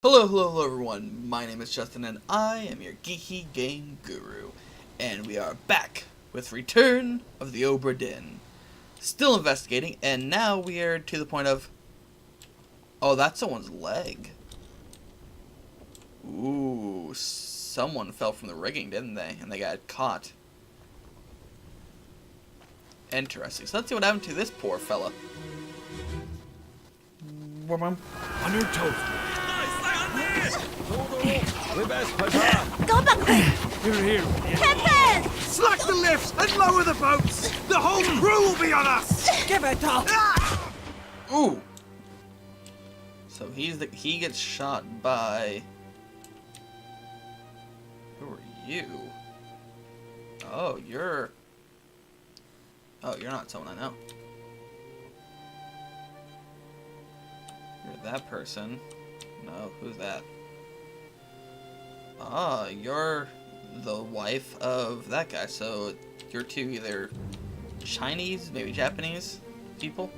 Hello everyone, my name is Justin and I am your Geeky Game Guru, and we are back with Return of the Obra Dinn. Still investigating, and now we are to the point of, oh, that's someone's leg. Ooh, someone fell from the rigging, didn't they? And they got caught. Interesting, so let's see what happened to this poor fella. On your toes. Go back quick! Here. Captain! Slack the lifts and lower the boats! The whole crew will be on us! Give it up! Ooh. So he gets shot by. Who are you? Oh, you're not someone I know. You're that person. No, who's that? Ah, you're the wife of that guy. So you're two either Chinese, maybe Japanese people.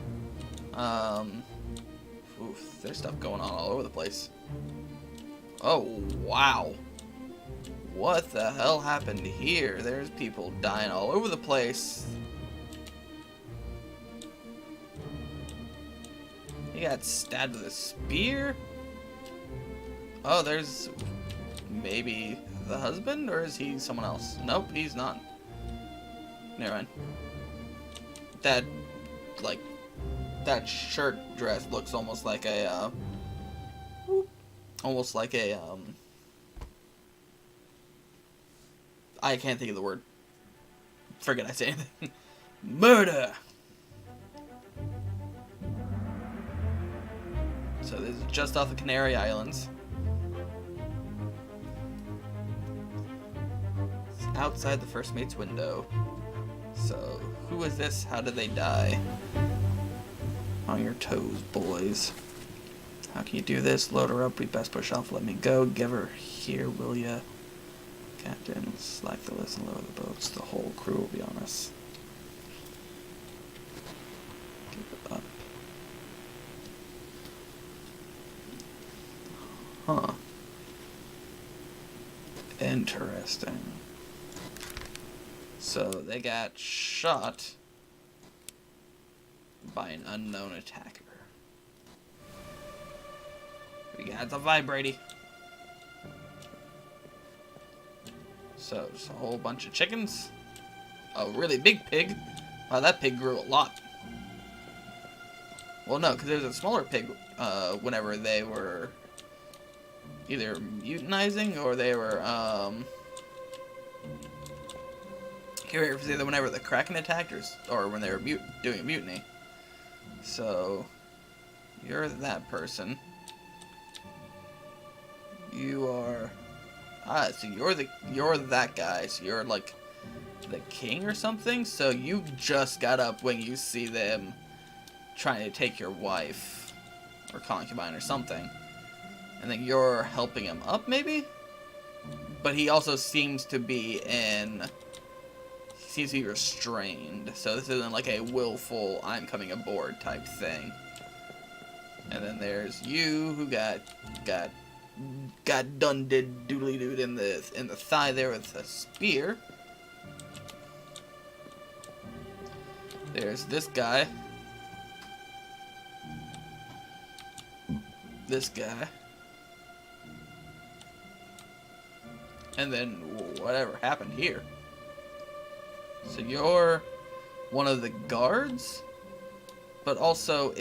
There's stuff going on all over the place. Oh, wow. What the hell happened here? There's people dying all over the place. He got stabbed with a spear? Oh, there's maybe the husband, or is he someone else? Nope, he's not. Never mind. That shirt dress looks almost like a, I can't think of the word. Forget I said anything. Murder! So this is just off the Canary Islands. It's outside the first mate's window. So, who is this? How did they die? On your toes, boys. How can you do this? Load her up. We best push off. Let me go. Give her here, will ya? Captain, slack the list and lower the boats. The whole crew will be on us. Give it up. Huh. Interesting. So they got shot by an unknown attacker. We got the vibraty. So just a whole bunch of chickens. A really big pig. Wow, that pig grew a lot. Well, no, because there was a smaller pig whenever they were either mutinizing or they were, here it was either whenever the Kraken attacked or when they were doing a mutiny. So, you're that person. You are, so you're that guy. So you're like the king or something. So you just got up when you see them trying to take your wife or concubine or something. And then you're helping him up, maybe? But he also seems to be restrained. So this isn't like a willful, I'm coming aboard type thing. And then there's you, who got done doodly dood in the thigh there with a spear. There's this guy. This guy. And then whatever happened here. So you're one of the guards? But also,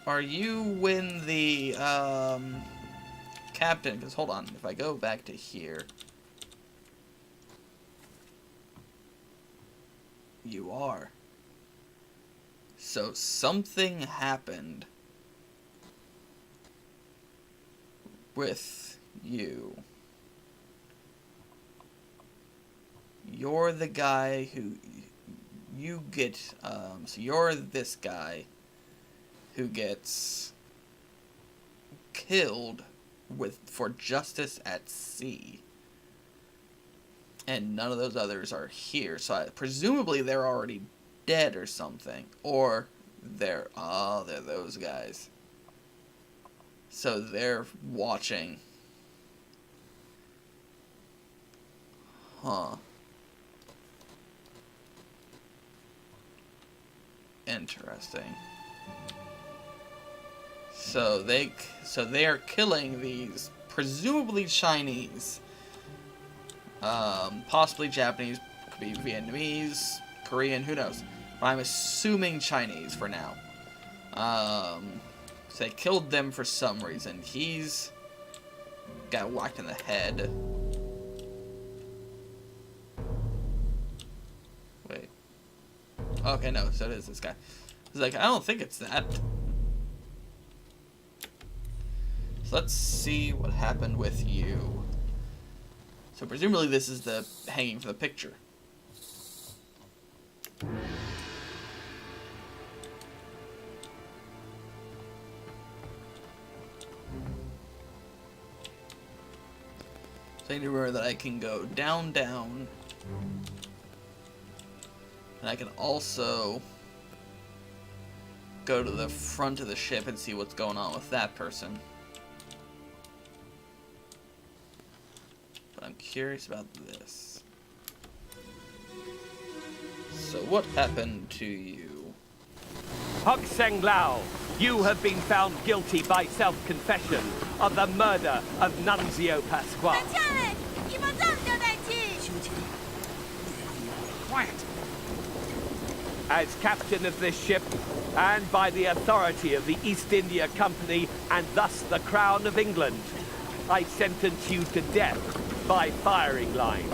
are you when the, captain, because hold on, if I go back to here. You are. So something happened with you. You're the guy who you get, so you're this guy who gets killed for justice at sea. And none of those others are here, so presumably they're already dead or something. Or they're those guys. So they're watching. Huh. Interesting. So they are killing these presumably Chinese, possibly Japanese, could be Vietnamese, Korean, who knows? But I'm assuming Chinese for now. So they killed them for some reason. He's got whacked in the head. Wait. Okay, no, so it is this guy. He's like, I don't think it's that. So let's see what happened with you. So presumably this is the hanging for the picture. So I need to remember that I can go down, down. And I can also go to the front of the ship and see what's going on with that person. But I'm curious about this. So what happened to you? Hok Seng Lao, you have been found guilty by self-confession of the murder of Nunzio Pasquale. Quiet. As captain of this ship, and by the authority of the East India Company, and thus the Crown of England, I sentence you to death by firing line.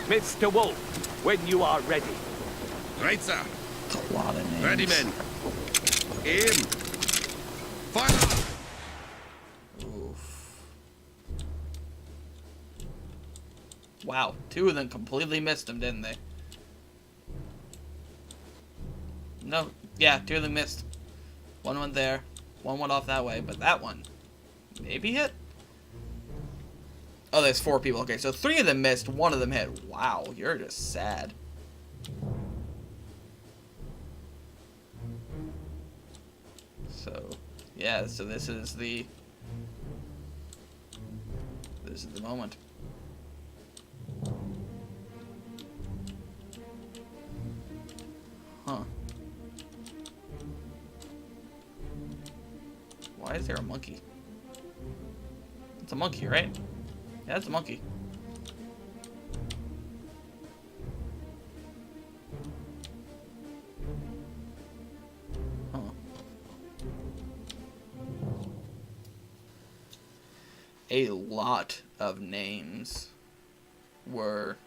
Mr. Wolf, when you are ready. Right, sir. That's a lot of names. Ready, men. Aim. Fire! Oof. Wow, two of them completely missed him, didn't they? No, yeah, two of them missed. One went there, one went off that way, but that one maybe hit? Oh, there's 4 people. Okay, so 3 of them missed, 1 of them hit. Wow, you're just sad. So, yeah, so this is the moment. Huh. Why is there a monkey? It's a monkey, right? Yeah, it's a monkey. Huh. A lot of names were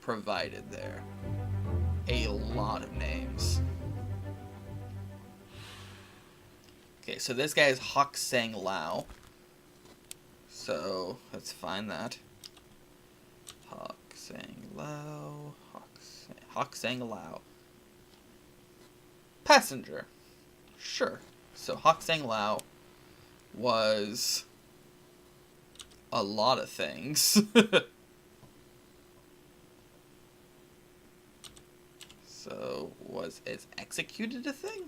provided there. A lot of names. Okay, so this guy is Hok Seng Lao. So, let's find that. Hok Seng Lao. Hok Seng Lao. Passenger. Sure. So, Hok Seng Lao was a lot of things. So, is executed a thing?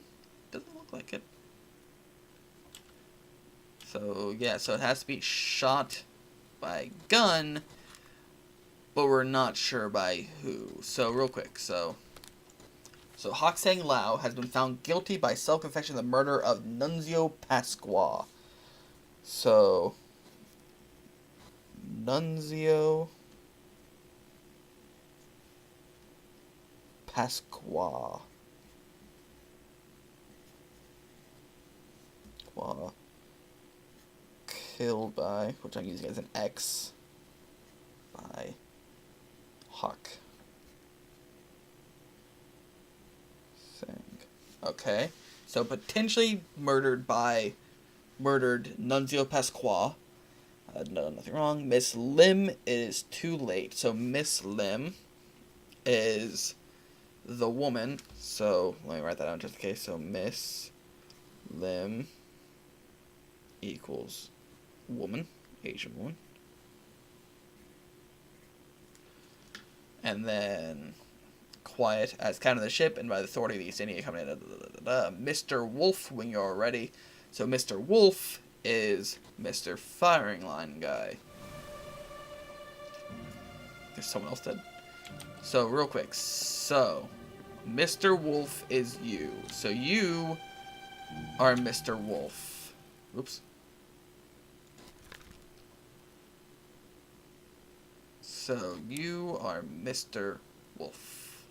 Doesn't look like it. So, yeah, so it has to be shot by gun, but we're not sure by who. So, real quick, so Hok Seng Lao has been found guilty by self-confession of the murder of Nunzio Pasquale. So, Nunzio Pasquale. Killed by, which I'm using as an X, by Hok Seng. Okay, so potentially murdered Nunzio Pasquale. No, nothing wrong. Miss Lim is too late. So Miss Lim is the woman. So let me write that down just in case. So Miss Lim equals woman, Asian woman. And then quiet as captain of the ship and by the authority of the East India Company. Mr. Wolf, when you're ready. So Mr. Wolf is Mr. Firing Line guy. There's someone else dead. So real quick, so Mr. Wolf is you. So you are Mr. Wolf. Oops. So you are Mr. Wolf.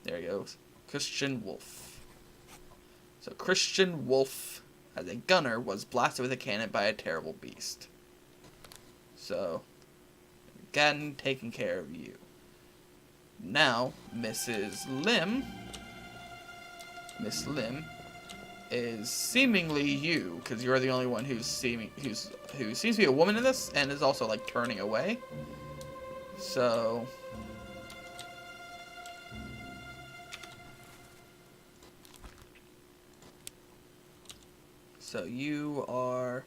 There he goes. Christian Wolf. So Christian Wolf, as a gunner, was blasted with a cannon by a terrible beast. So, again, taking care of you. Now, Mrs. Lim. Miss Lim is seemingly you, because you're the only one who seems to be a woman in this, and is also like turning away. So you are,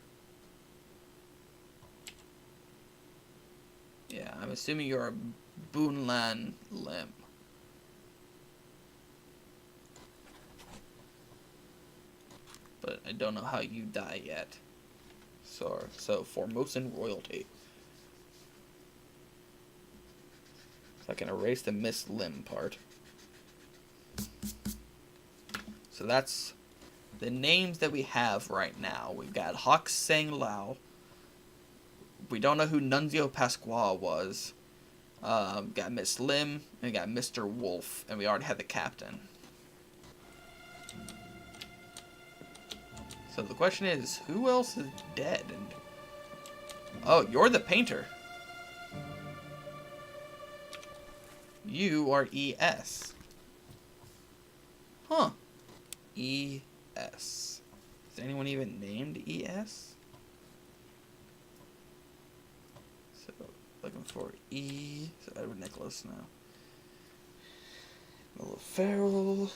yeah, I'm assuming you're a Boonlan Lim. But I don't know how you die yet. So Formosan royalty. So I can erase the Miss Lim part. So that's the names that we have right now. We've got Hawk Sang Lao. We don't know who Nunzio Pasqua was. Got Miss Lim, and we got Mr. Wolf, and we already had the captain. So the question is, who else is dead? And oh, you're the painter. You are ES. Huh. ES. Is anyone even named ES? So, looking for E. So Edward Nicholas now. Nola Farrell.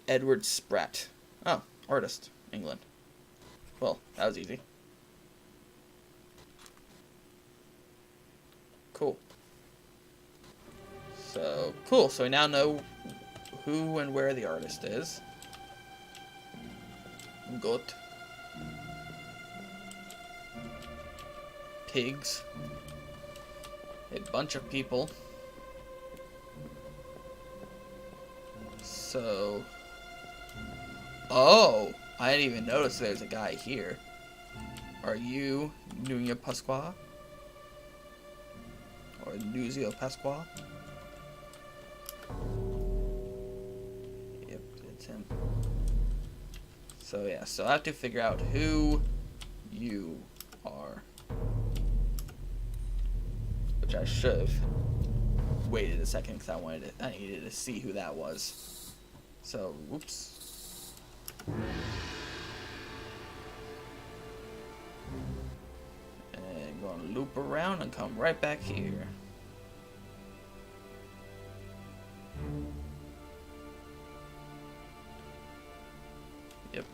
Edward Spratt. Oh, artist. England. Well, that was easy. Cool. So, cool. So we now know who and where the artist is. Good. Pigs. A bunch of people. So... oh! I didn't even notice there's a guy here. Are you Nunzio Pasqua? Or Nunzio Pasqua? Yep, it's him. So yeah, so I have to figure out who you are. Which I should have waited a second because I needed to see who that was. So, whoops. And gonna loop around and come right back here. Yep.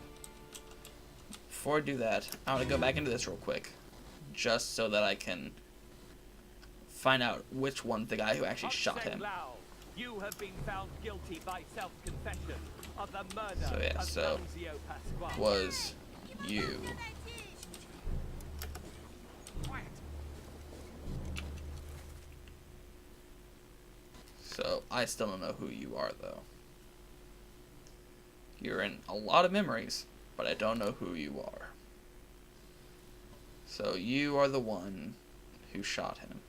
Before I do that, I want to go back into this real quick, just so that I can find out which one's the guy who actually shot him. You have been found guilty by self-confession of the murder So yeah, of so Nunzio Pasqua. was you. So I still don't know who you are though. You're in a lot of memories, but I don't know who you are. So you are the one who shot him.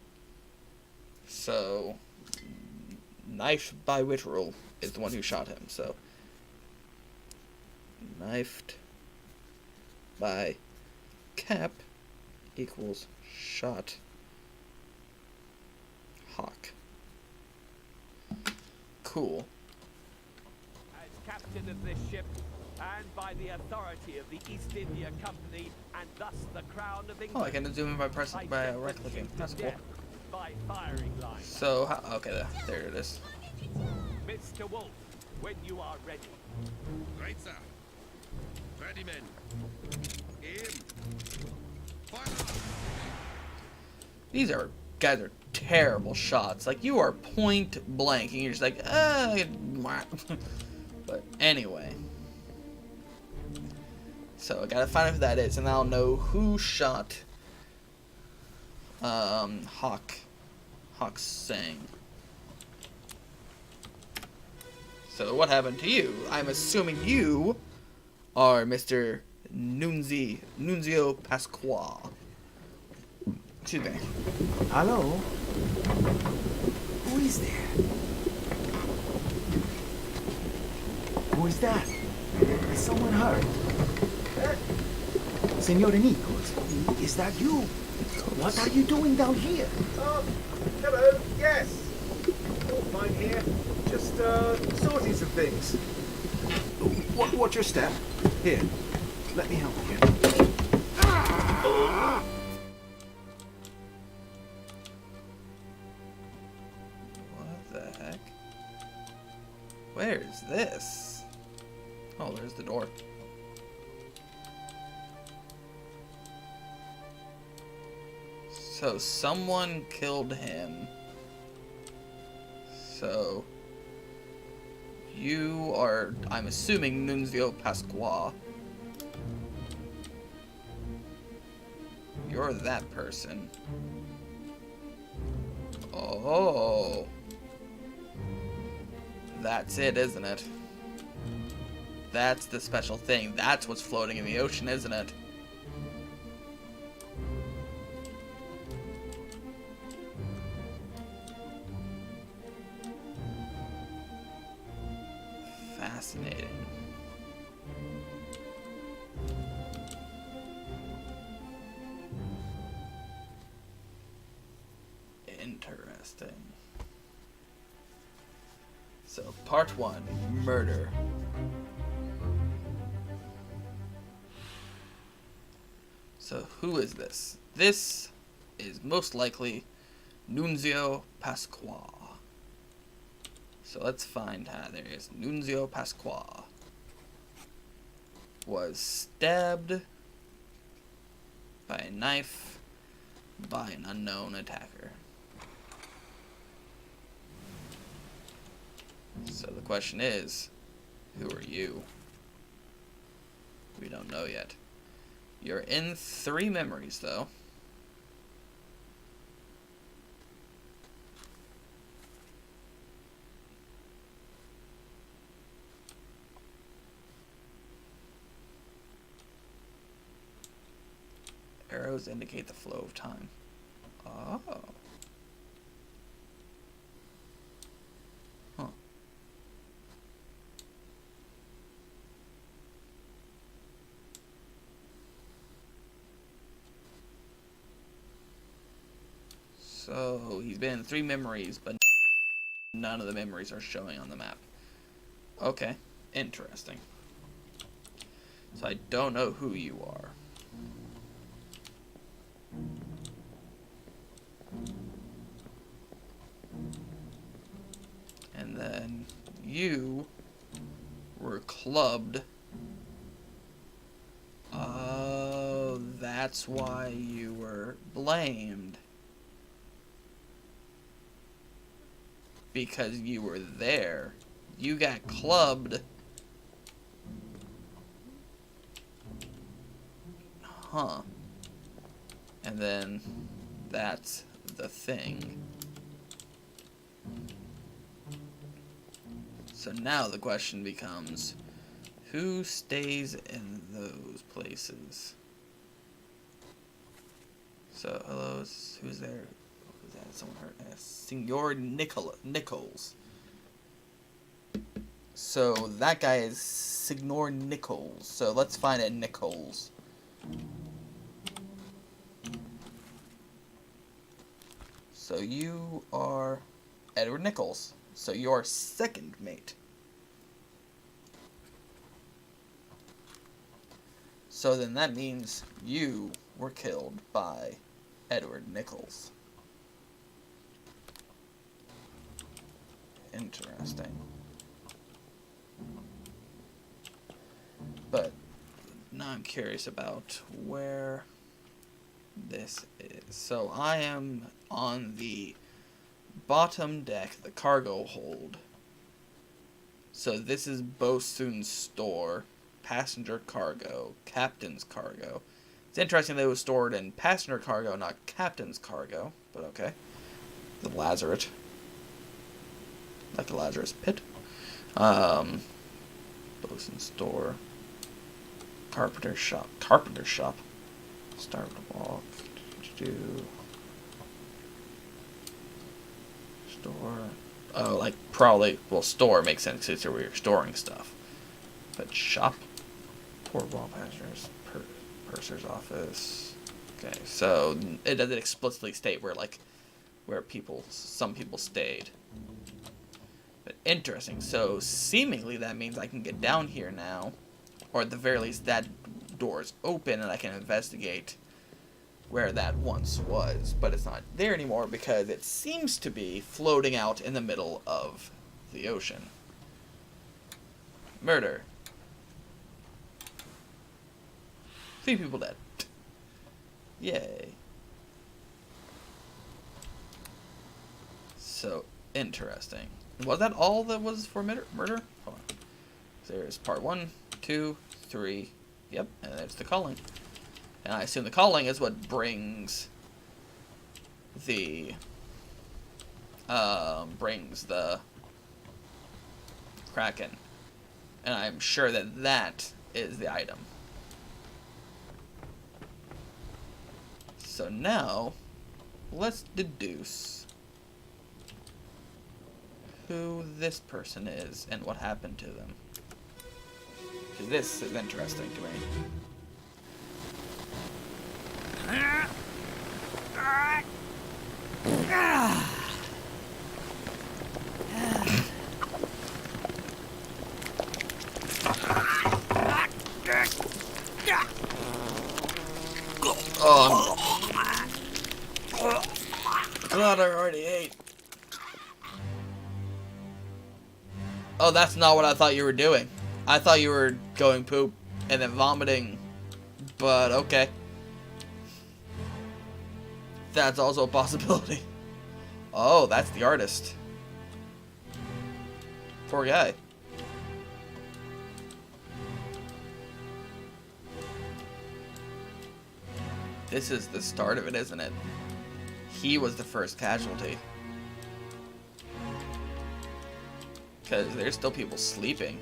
So Knifed by Witterel is the one who shot him, so knifed by Cap equals shot Hawk. Cool. As captain of this ship, and by the authority of the East India Company, and thus the Crown of England. Oh, I can zoom in by pressing by right-clicking. That's cool. By firing line. So, okay, there it is. Mr. Wolf, when you are ready. Right, sir. Ready, men. Aim. Fire. These guys are terrible shots. Like, you are point blank, and you're just like, but anyway. So I gotta find out who that is, and I'll know who shot Hawk Sang. So what happened to you? I'm assuming you are Mr. Nunzio Pasqua. Excuse me. Hello? Who is there? Who is that? Is someone hurt? Senor Nichols, is that you? What are you doing down here? Hello, yes. All fine here. Just, sorting some things. Watch your step. Here, let me help you. What the heck? Where is this? Oh, there's the door. So someone killed him. So you are, I'm assuming, Nunzio Pasqua. You're that person. Oh. That's it, isn't it? That's the special thing. That's what's floating in the ocean, isn't it? Fascinating. Interesting. So, part 1, murder. So, who is this? This is most likely Nunzio Pasqua. So let's find how there is. Nunzio Pasqua was stabbed by a knife by an unknown attacker. So the question is, who are you? We don't know yet. You're in 3 memories, though. Arrows indicate the flow of time. Oh. Huh. So, he's been in 3 memories, but none of the memories are showing on the map. Okay, interesting. So I don't know who you are. And then you were clubbed. Oh, that's why you were blamed. Because you were there. You got clubbed. Huh. And then that's the thing. So now the question becomes, who stays in those places? So, hello, who's there? Who's that? Someone hurt. Senor Nichols. So that guy is Senor Nichols. So let's find out Nichols. So you are Edward Nichols. So your second mate. So then that means you were killed by Edward Nichols. Interesting. But now I'm curious about where this is. So I am on the bottom deck, the cargo hold. So this is Bosun's store. passenger cargo, captain's cargo. It's interesting that it was stored in passenger cargo, not captain's cargo, but okay. The Lazaret. Like the Lazarus pit. Bosun store. Carpenter shop. Carpenter shop. Start to walk. Store. Oh, like probably, well, store makes sense because it's where you're storing stuff. But shop. Port wall passengers. Purser's office. Okay, so it doesn't explicitly state where, like, where some people stayed. But interesting. So seemingly that means I can get down here now, or at the very least that door is open and I can investigate where that once was. But it's not there anymore because it seems to be floating out in the middle of the ocean. Murder. 3 people dead. Yay. So interesting. Was that all that was for murder? Hold on. There's part 1, 2, 3. Yep, and there's the calling. And I assume the calling is what brings the Kraken. And I'm sure that that is the item. So now, let's deduce who this person is and what happened to them. This is interesting to me. Oh, God, I already ate. Oh, that's not what I thought you were doing. I thought you were going poop and then vomiting, but okay. That's also a possibility. Oh, that's the artist. Poor guy. This is the start of it, isn't it? He was the first casualty. Because there's still people sleeping.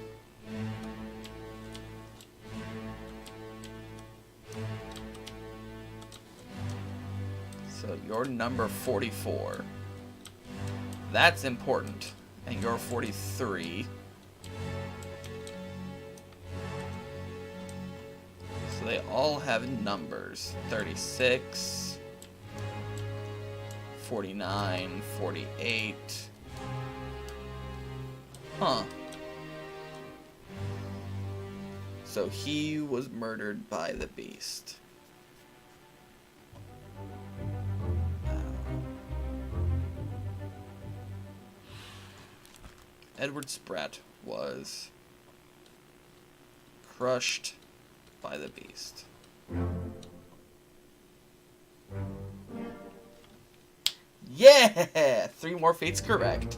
So you're number 44. That's important. And you're 43. So they all have numbers. 36, 49, 48. Huh. So he was murdered by the beast. Edward Spratt was crushed by the beast. Yeah! 3 more fates correct.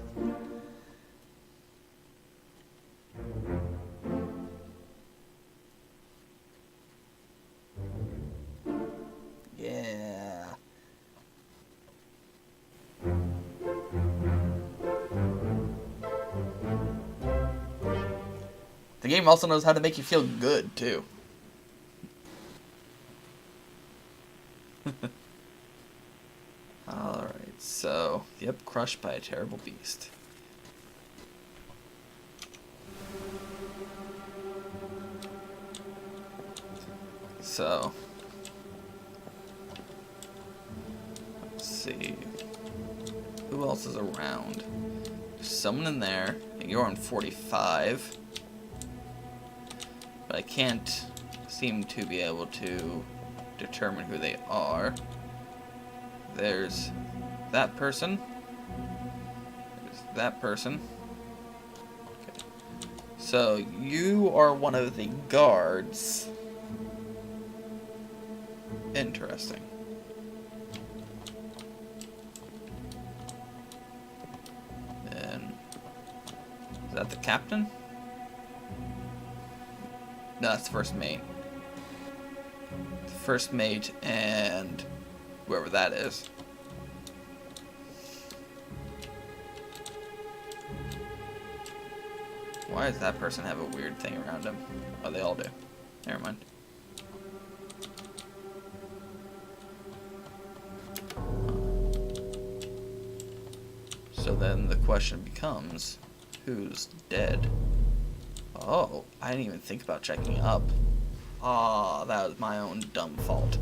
Yeah. The game also knows how to make you feel good, too. Alright, so, yep, crushed by a terrible beast. So, let's see. Who else is around? There's someone in there, and you're on 45. But I can't seem to be able to determine who they are. There's that person. There's that person. Okay. So you are one of the guards. Interesting. Then is that the captain? No, that's the first mate. First mate and whoever that is. Why does that person have a weird thing around him? Oh, they all do. Never mind. So then the question becomes, who's dead? Oh, I didn't even think about checking up. Ah, that was my own dumb fault.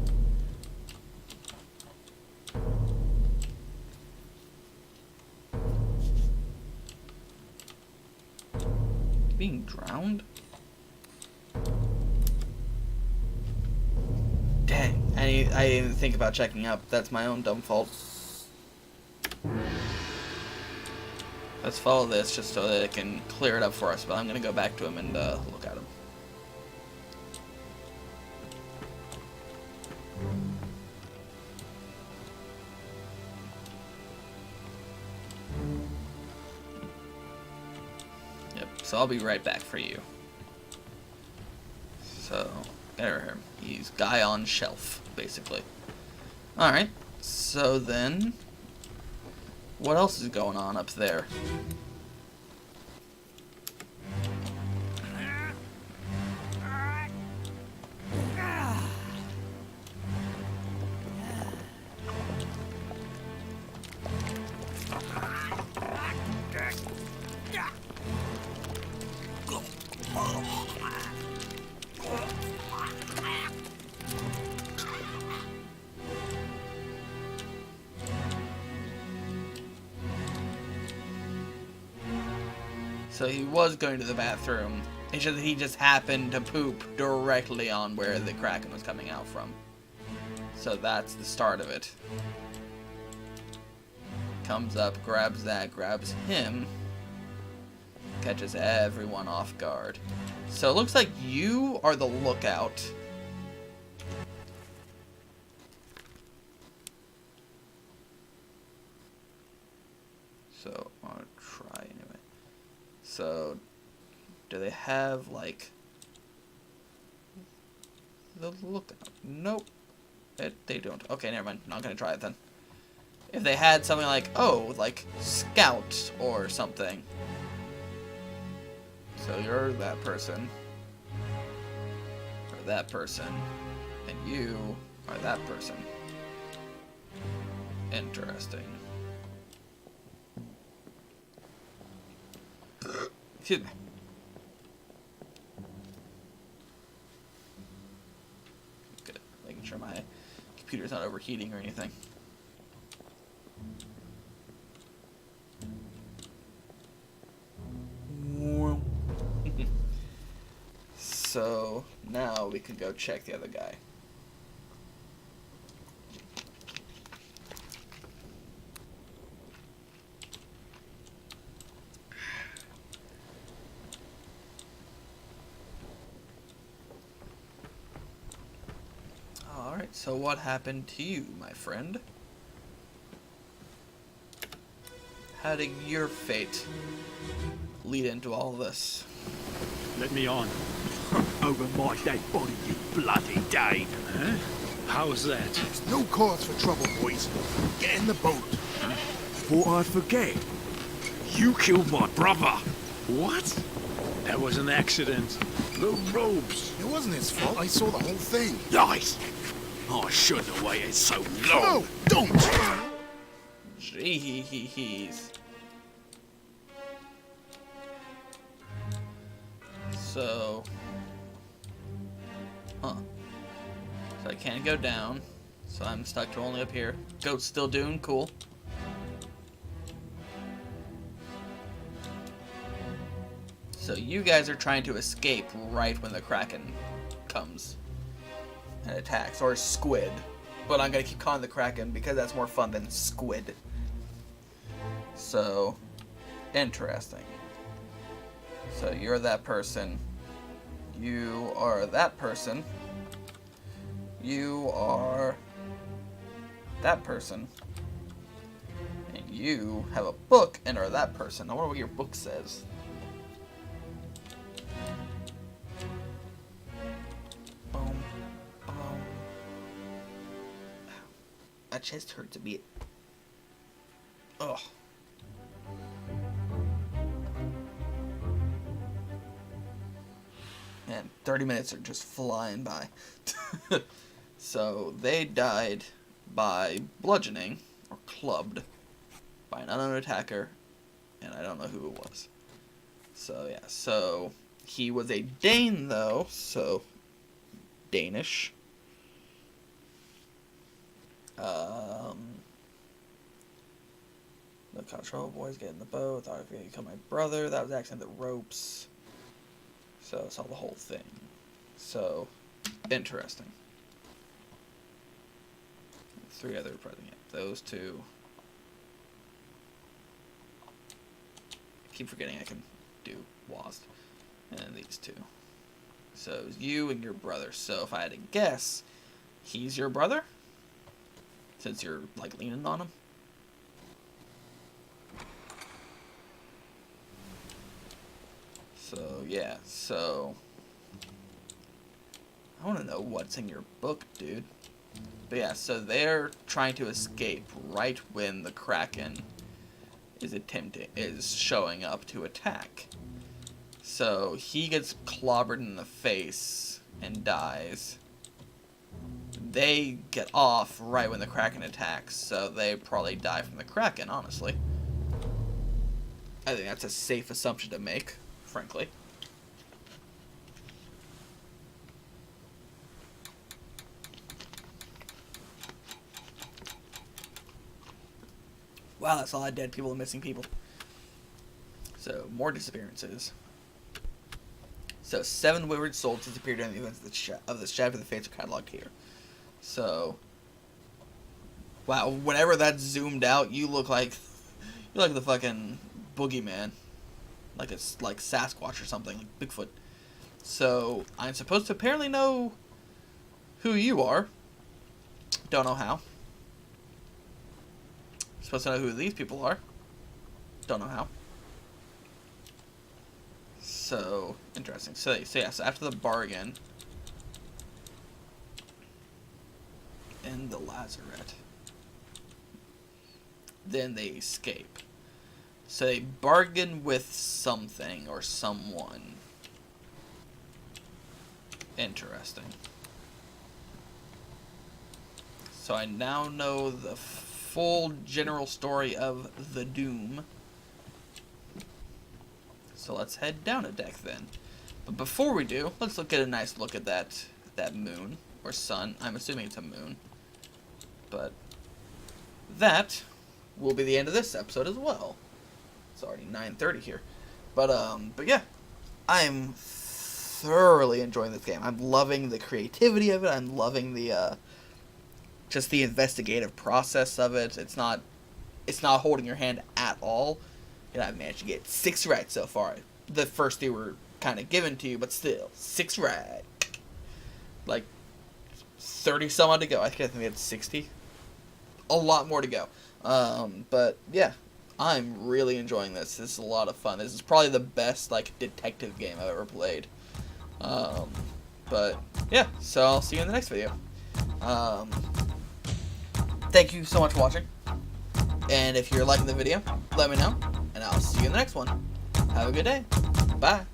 Being drowned? Dang, I didn't even think about checking up. That's my own dumb fault. Let's follow this just so that it can clear it up for us, but I'm gonna go back to him and look at him. Yep, so I'll be right back for you. So, there, he's guy on shelf, basically. Alright, so then, what else is going on up there? So he was going to the bathroom. It's just he just happened to poop directly on where the Kraken was coming out from. So that's the start of it. Comes up, grabs that, grabs him. Catches everyone off guard. So it looks like you are the lookout. So I'll try anyway. So, do they have, like, the lookout? Nope. They don't. Okay, never mind. Not gonna try it then. If they had something like, oh, like, scout or something. So you're that person. Or that person. And you are that person. Interesting. Excuse me. Good. Making sure my computer's not overheating or anything. So now we can go check the other guy. Alright, so what happened to you, my friend? How did your fate lead into all this? Let me on. Over my dead body, you bloody Dane. Huh? How's that? There's no cause for trouble, boys. Get in the boat. Thought I'd forget. You killed my brother. What? That was an accident. The ropes. It wasn't his fault. I saw the whole thing. Lies. I shouldn't have waited so long. No, don't! Jeez. So... Huh. So I can't go down. So I'm stuck to only up here. Goat's still doing cool. So you guys are trying to escape right when the Kraken comes and attacks. Or squid. But I'm going to keep calling the Kraken because that's more fun than squid. So, interesting. So you're that person. You are that person. You are that person. And you have a book and are that person. I wonder what your book says. My chest hurts a bit. Ugh. Man, 30 minutes are just flying by. So, they died by bludgeoning, or clubbed, by an unknown attacker, and I don't know who it was. So, yeah, so, he was a Dane, though, so, Danish. The control boys get in the boat, thought I was going to become my brother, that was actually the ropes. So, I saw the whole thing. So, interesting. 3 other present, yeah, those 2. I keep forgetting I can do WASD. And then these 2. So, it's you and your brother. So, if I had to guess, he's your brother? Since you're, like, leaning on him? So, yeah, so... I want to know what's in your book, dude. But yeah, so they're trying to escape right when the Kraken is showing up to attack. So he gets clobbered in the face and dies. They get off right when the Kraken attacks, so they probably die from the Kraken, honestly. I think that's a safe assumption to make, frankly. Wow, that's a lot of dead people and missing people. So, more disappearances. So, 7 wayward souls disappeared during the events of the Shadow of the Fates are cataloged here. So, wow, whenever that's zoomed out, you look like the fucking boogeyman, like it's like Sasquatch or something, like Bigfoot. So, I'm supposed to apparently know who you are. Don't know how. Supposed to know who these people are. Don't know how. So, interesting. So yeah, so after the bargain in the Lazaret, then they escape. So they bargain with something or someone. Interesting. So I now know the full general story of the Doom. So let's head down a deck then. But before we do, let's get a nice look at that moon or sun. I'm assuming it's a moon. But that will be the end of this episode as well. It's already 9:30 here. But yeah, I'm thoroughly enjoying this game. I'm loving the creativity of it. I'm loving the just the investigative process of it. It's not holding your hand at all. You know, I've managed to get 6 right so far. The first 2 were kind of given to you, but still, 6 right. Like 30 some odd to go. I think we had 60. A lot more to go. But yeah, I'm really enjoying this. This is a lot of fun. This is probably the best like detective game I've ever played. But yeah, so I'll see you in the next video. Thank you so much for watching. And if you're liking the video, let me know. And I'll see you in the next one. Have a good day. Bye.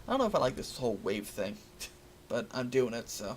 I don't know if I like this whole wave thing, but I'm doing it, so.